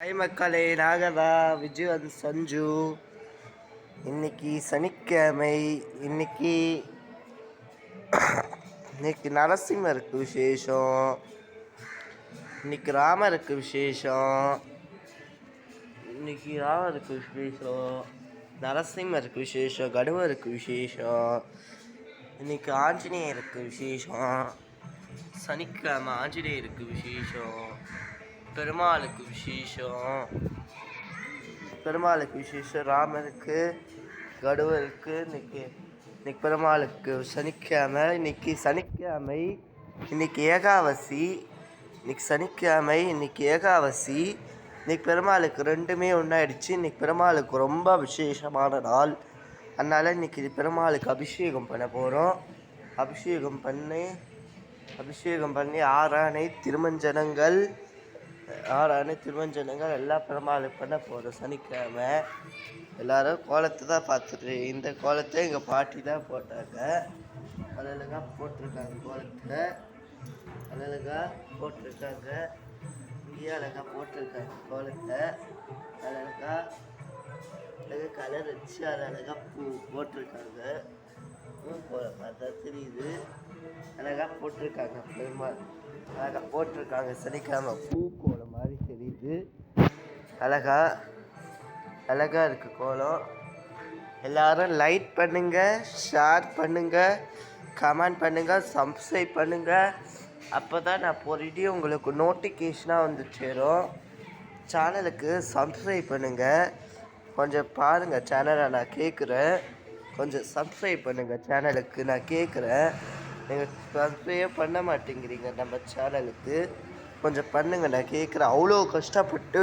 High மக்களே, நாகதா விஜய் வந்து சஞ்சு. இன்னைக்கு சனிக்கிழமை. இன்னைக்கு இன்னைக்கு நரசிம்மருக்கு விசேஷம். இன்னைக்கு ராமருக்கு விசேஷம். இன்னைக்கு ராமருக்கு விசேஷம், நரசிம்மருக்கு விசேஷம், கடுவருக்கு விசேஷம். இன்னைக்கு ஆஞ்சநேயருக்கு விசேஷம். சனிக்கிழமை ஆஞ்சநேயருக்கு விசேஷம், பெருமாளுக்கு விசேஷம், ராமருக்கு, கடுவருக்கு. இன்னைக்கு பெருமாளுக்கு சனிக்கிழமை. இன்னைக்கு சனிக்கிழமை. இன்னைக்கு ஏகாதசி. இன்னைக்கு பெருமாளுக்கு ரெண்டுமே ஒன்றாயிடுச்சு. இன்னைக்கு பெருமாளுக்கு ரொம்ப விசேஷமான நாள். அதனால் இன்னைக்கு பெருமாளுக்கு அபிஷேகம் பண்ண போகிறோம். அபிஷேகம் பண்ணி ஆறானை திருமஞ்சனங்கள் எல்லாம் பெருமாளுக்கு பண்ண போகிறோம். சனிக்கிழமை எல்லாரும் கோலத்தை தான் பார்த்துட்டு, இந்த கோலத்தை எங்கள் பாட்டி தான் போட்டாங்க. அழகாக போட்டிருக்காங்க. கோலத்தை அழகாக போட்டிருக்காங்க. இங்கேயே அழகாக போட்டிருக்காங்க. கோலத்தை அழகாக கலர் வச்சு அழகாக பூ போட்டிருக்காங்க. கோலம் பார்த்தா தெரியுது. அழகாக போட்டிருக்காங்க. பெருமாள் அழகாக போட்டிருக்காங்க. சனிக்கிழமை பூ கோலம் மாதிரி தெரியுது. அழகா இருக்கு கோலம். எல்லாரும் லைக் பண்ணுங்க, ஷேர் பண்ணுங்க, கமெண்ட் பண்ணுங்க, சப்ஸ்கிரைப் பண்ணுங்க. அப்போ தான் நான் போகிற உங்களுக்கு நோட்டிஃபிகேஷனாக வந்து சேரும். சேனலுக்கு சப்ஸ்கிரைப் பண்ணுங்க. கொஞ்சம் பாருங்கள் சேனலை, நான் கேட்குறேன். கொஞ்சம் சப்ஸ்கிரைப் பண்ணுங்கள் சேனலுக்கு, நான் கேட்குறேன். நீங்கள் சப்ஸ்கிரைபே பண்ண மாட்டேங்கிறீங்க நம்ம சேனலுக்கு. கொஞ்சம் பண்ணுங்கள், நான் கேட்குறேன். அவ்வளோ கஷ்டப்பட்டு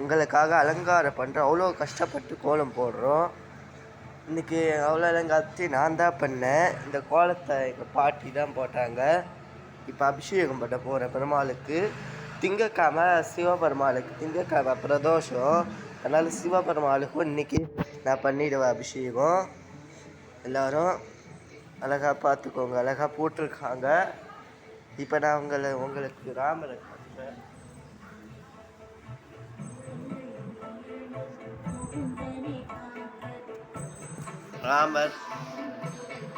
உங்களுக்காக அலங்காரம் பண்ணுறோம். அவ்வளோ கஷ்டப்பட்டு கோலம் போடுறோம். இன்றைக்கி அவ்வளோ அலங்காரத்தையும் நான் தான் பண்ணேன். இந்த கோலத்தை எங்கள் பாட்டி தான் போட்டாங்க. இப்போ அபிஷேகம் பண்ண போகிறேன் பெருமாளுக்கு. திங்கக்கிழமை சிவபெருமாளுக்கு திங்கக்கிழமை பிரதோஷம். அதனால் சிவபெருமாளுக்கும் இன்றைக்கி நான் பண்ணிடுவேன் அபிஷேகம். எல்லோரும் அழகாக பார்த்துக்கோங்க. அழகாக போட்டிருக்காங்க. இப்போ நான் உங்களுக்கு ராமரை காட்டுறேன். ராமர்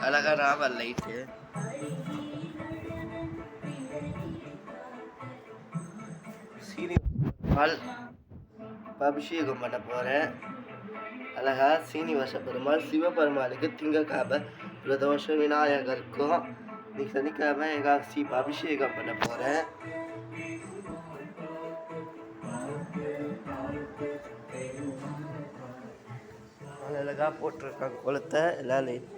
அழகா, ராமர் லைட்டு. அபிஷேகம் பண்ண போகிறேன். அழகா சீனிவாச பெருமாள் சிவபெருமாளுக்கு திங்கக்கிழமை பிரதோஷம், விநாயகருக்கும் இன்னைக்கு சனிக்கிழமை ஏகாதசி அபிஷேகம் பண்ண போகிறேன். அழகாக போட்டிருக்காங்க கோலத்தை எல்லாம் லைட்.